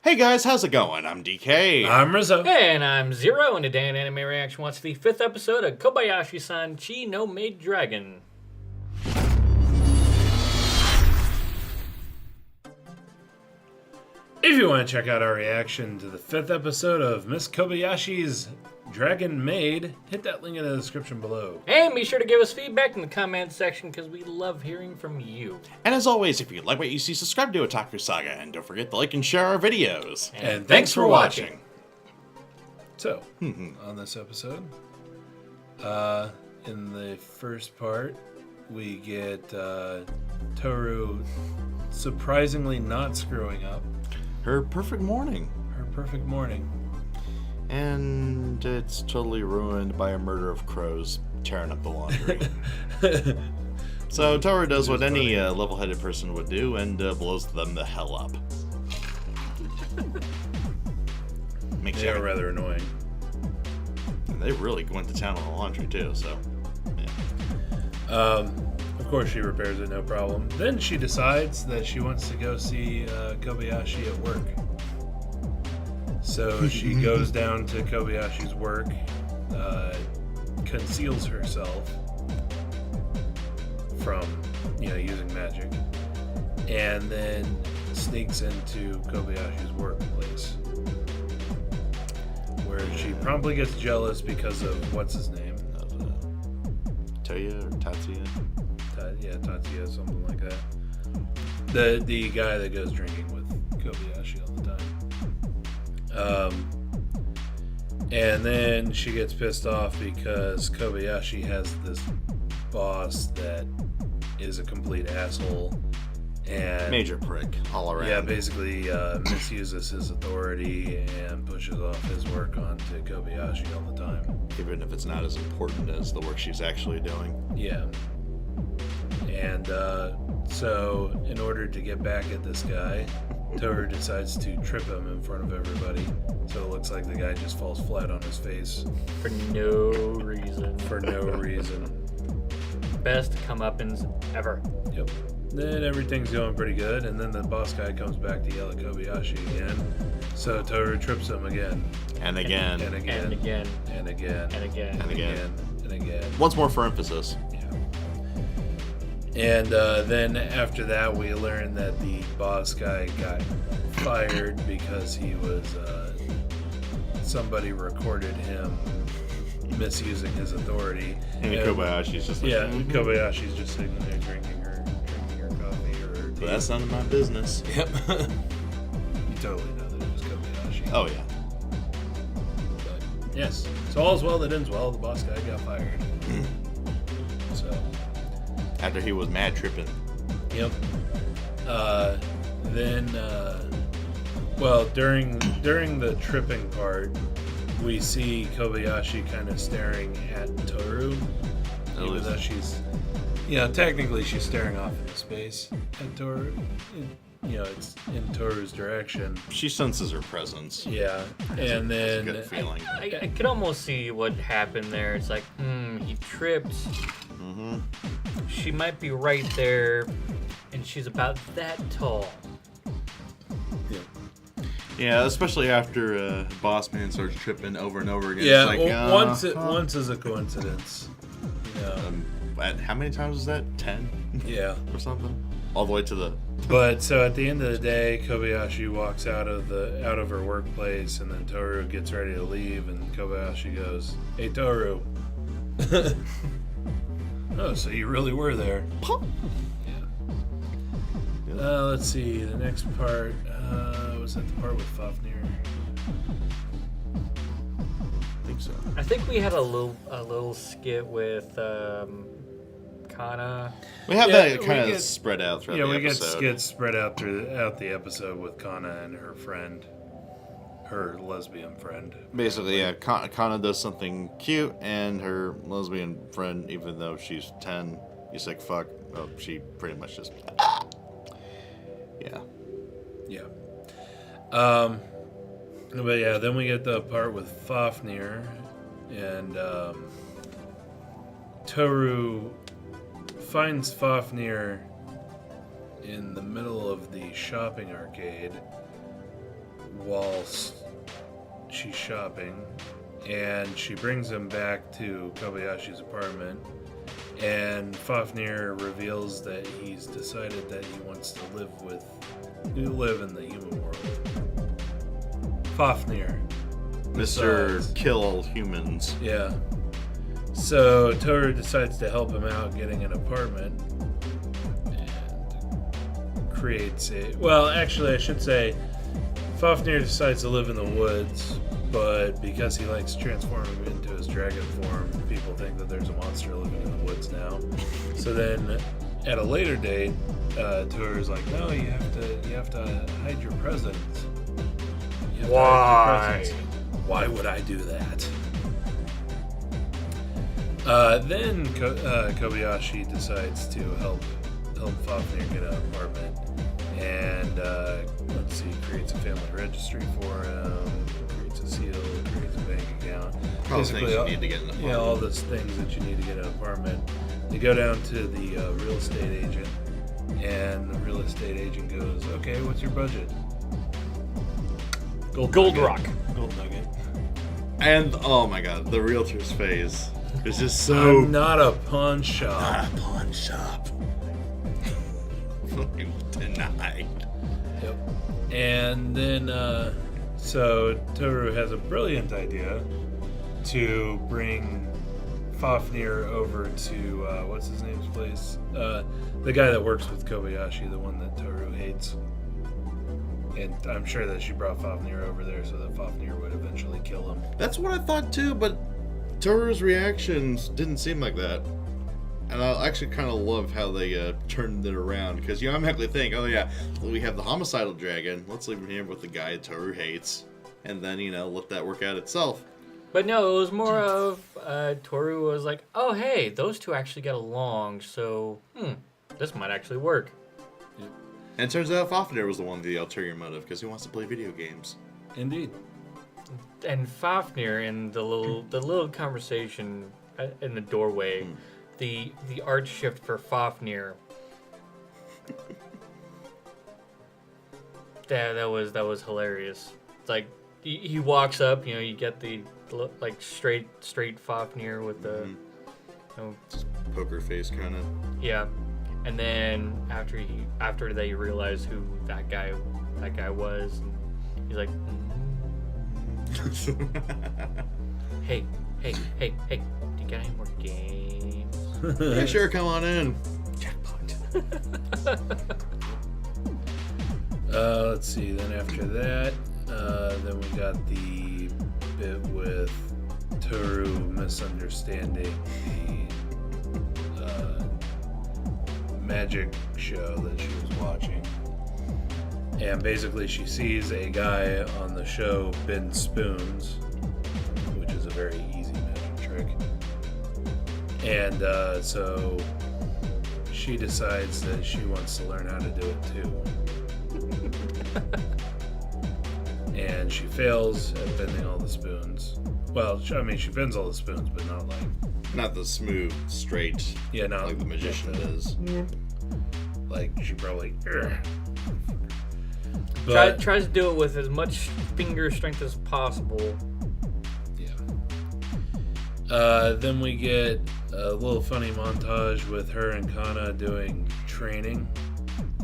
Hey guys, how's it going? I'm DK. I'm Rizzo. And I'm Zero, and today in Anime Reaction watch the 5th episode of Kobayashi-San Chi no Maid Dragon. If you want to check out our reaction to the 5th episode of Miss Kobayashi's Dragon Maid, hit that link in the description below. And be sure to give us feedback in the comments section because we love hearing from you. And as always, if you like what you see, subscribe to Otaku Saga, and don't forget to like and share our videos. And thanks for watching. So, on this episode, in the first part, we get Tohru surprisingly not screwing up. Her perfect morning. Her perfect morning. And it's totally ruined by a murder of crows tearing up the laundry. So Tohru does what any level-headed person would do and blows them the hell up. They are rather annoying. And they really went to town on the laundry too, so yeah. Of course she repairs it, no problem. Then she decides that she wants to go see Kobayashi at work. So she goes down to Kobayashi's work, conceals herself from, using magic, and then sneaks into Kobayashi's workplace, where she promptly gets jealous because of what's his name? Toya or Tatsuya? Tatsuya, something like that. The guy that goes drinking with Kobayashi all the time. And then she gets pissed off because Kobayashi has this boss that is a complete asshole and Major prick all around. Yeah, basically misuses his authority and pushes off his work onto Kobayashi all the time. Even if it's not as important as the work she's actually doing. Yeah. And so in order to get back at this guy, Tohru decides to trip him in front of everybody, so it looks like the guy just falls flat on his face. For no reason. For no reason. Best comeuppance ever. Yep. Then everything's going pretty good, and then the boss guy comes back to yell at Kobayashi again, so Tohru trips him again. And again. And again. And again. And again. And again. And again. And again. Once more for emphasis. And then after that, we learn that the boss guy got fired because he was somebody recorded him misusing his authority. And Kobayashi's just like, Kobayashi's just sitting there drinking her coffee or her tea. Well, that's none of my business. Yep. You totally know that it was Kobayashi. Oh yeah. But yes, so all's well that ends well. The boss guy got fired. So. After he was mad tripping. Yep. During the tripping part, we see Kobayashi kind of staring at Tohru, even though she's, technically she's staring off into space at Tohru. It's in Tohru's direction. She senses her presence. Yeah, and then Good feeling. I could almost see what happened there. It's like, he tripped. Mm-hmm. She might be right there, and she's about that tall. Yeah, especially after Boss Man starts tripping over and over again. Yeah, it's like, once is a coincidence. How many times was that? 10? Yeah. Or something? All the way to the... But so at the end of the day, Kobayashi walks out of her workplace, and then Tohru gets ready to leave, and Kobayashi goes, "Hey Tohru." Oh, so you really were there. Yeah. Let's see, the next part, was that the part with Fafnir? I think so. I think we had a little skit with Kana. We have that kind of spread out throughout the episode. Yeah, we get skits spread out throughout the episode with Kana and her friend. Her lesbian friend. Basically, yeah, Kana does something cute, and her lesbian friend, even though she's 10, he's like, fuck. Oh, she pretty much just... Yeah. Yeah. But yeah, then we get the part with Fafnir, and Tohru finds Fafnir in the middle of the shopping arcade whilst she's shopping, and she brings him back to Kobayashi's apartment, and Fafnir reveals that he's decided that he wants to live in the human world. Fafnir. Mr. Kill All Humans. Yeah. So Tohru decides to help him out getting an apartment and creates a... Well, actually, I should say Fafnir decides to live in the woods, but because he likes transforming into his dragon form, people think that there's a monster living in the woods now. So then, at a later date, Tohru's like, no, you have to hide your presence. You have to hide your presence. Why would I do that? Then Kobayashi decides to help Fafnir get an apartment, and creates a family registry for him, creates a seal, creates a bank account. All the things you need to get an apartment. Yeah, all the things that you need to get an apartment. They go down to the real estate agent, and the real estate agent goes, "Okay, what's your budget?" Gold rock. Gold nugget. And oh my god, the realtor's face is just so. I'm not a pawn shop. Not a pawn shop. Denied. Yep. And then, so Tohru has a brilliant idea to bring Fafnir over to what's his name's place? The guy that works with Kobayashi, the one that Tohru hates. And I'm sure that she brought Fafnir over there so that Fafnir would eventually kill him. That's what I thought too, but Toru's reactions didn't seem like that. And I actually kind of love how they turned it around, because you automatically think, oh yeah, we have the homicidal dragon, let's leave him here with the guy Tohru hates, and then, let that work out itself. But no, it was more of Tohru was like, oh hey, those two actually get along, so this might actually work. Yep. And it turns out Fafnir was the one with the ulterior motive, because he wants to play video games. Indeed. And Fafnir, in the little conversation in the doorway, the art shift for Fafnir. that was hilarious. It's like he walks up, you get the straight Fafnir with the Just poker face kind of. yeah, and then after they realize who that guy was, and he's like, hey, do you got any more games? Yeah, sure, come on in. Jackpot. Let's see. Then after that, then we got the bit with Tohru misunderstanding the magic show that she was watching. And basically she sees a guy on the show bend spoons, which is a very easy magic trick. And so she decides that she wants to learn how to do it too. And she fails at bending all the spoons. Well, she bends all the spoons, but not Not the smooth, straight, not like the magician does. Like she probably. But, Tries to do it with as much finger strength as possible. Yeah. Then we get a little funny montage with her and Kana doing training,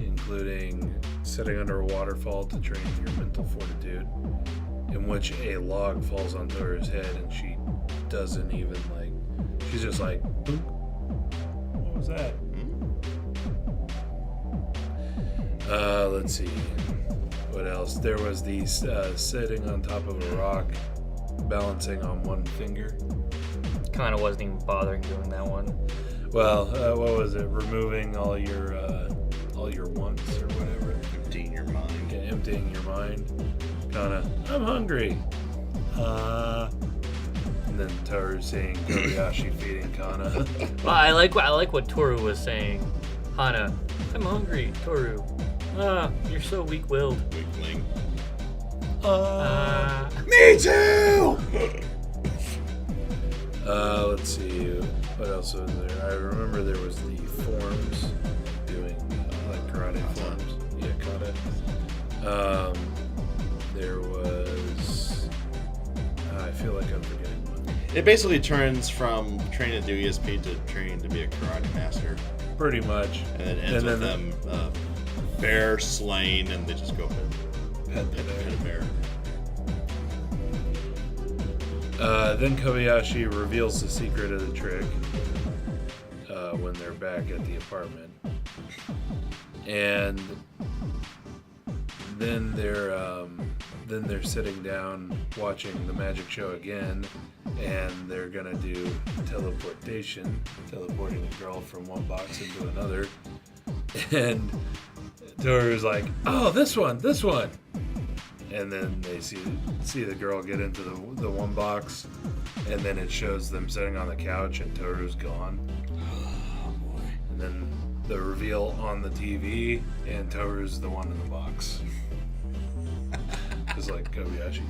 including sitting under a waterfall to train your mental fortitude, in which a log falls onto her head and she doesn't even she's just like, boop. What was that? Let's see. What else? There was these sitting on top of a rock, balancing on one finger. Kind of wasn't even bothering doing that one. Well, what was it? Removing all your wants or whatever. Emptying your mind. Yeah, emptying your mind. Kinda, I'm hungry. And then Tohru seeing Kobayashi feeding Kana. Well, I like what Tohru was saying. Hana, I'm hungry. Tohru, you're so weak-willed. Weakling. Me too! Let's see. What else was there? I remember there was the forms, doing karate forms. Yeah, kata. There was It basically turns from training to do ESP to training to be a karate master. Pretty much. And it ends with them bear slain, and they just go pet a bear. Then Kobayashi reveals the secret of the trick when they're back at the apartment. And then they're sitting down watching the magic show again, and they're gonna do teleporting a girl from one box into another. And Tohru's like, "Oh, this one," and then they see the girl get into the one box, and then it shows them sitting on the couch, and Tohru's gone. Oh boy! And then the reveal on the TV, and Tohru's the one in the box. It's like Kobayashi.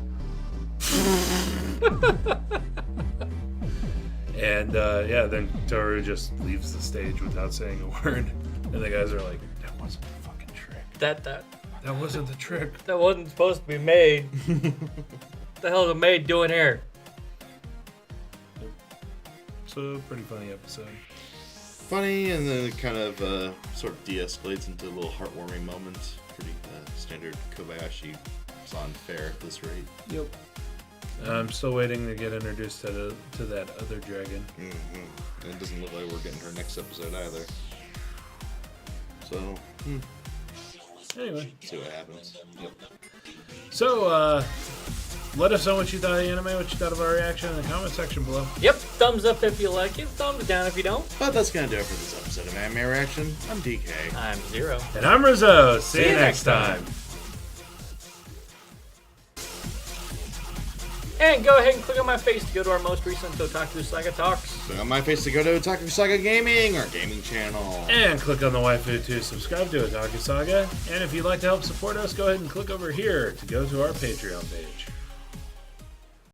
And then Tohru just leaves the stage without saying a word, and the guys are like, "That wasn't the fucking trick. That wasn't the trick. That wasn't supposed to be made. What the hell is a maid doing here?" So, pretty funny episode. Funny, and then it kind of sort of de-escalates into a little heartwarming moment. Pretty standard Kobayashi-San fare at this rate. Yep. I'm still waiting to get introduced to that other dragon. Mm-hmm. And it doesn't look like we're getting her next episode either. So, Anyway. see what happens. Yep. So, let us know what you thought of the anime, what you thought of our reaction in the comment section below. Yep, thumbs up if you like it, thumbs down if you don't. But that's going to do it for this episode of Anime Reaction. I'm DK. I'm Zero. And I'm Rizzo. See you next time. And go ahead and click on my face to go to our most recent Otaku Saga talks. Click on my face to go to Otaku Saga Gaming, our gaming channel. And click on the waifu to subscribe to Otaku Saga. And if you'd like to help support us, go ahead and click over here to go to our Patreon page.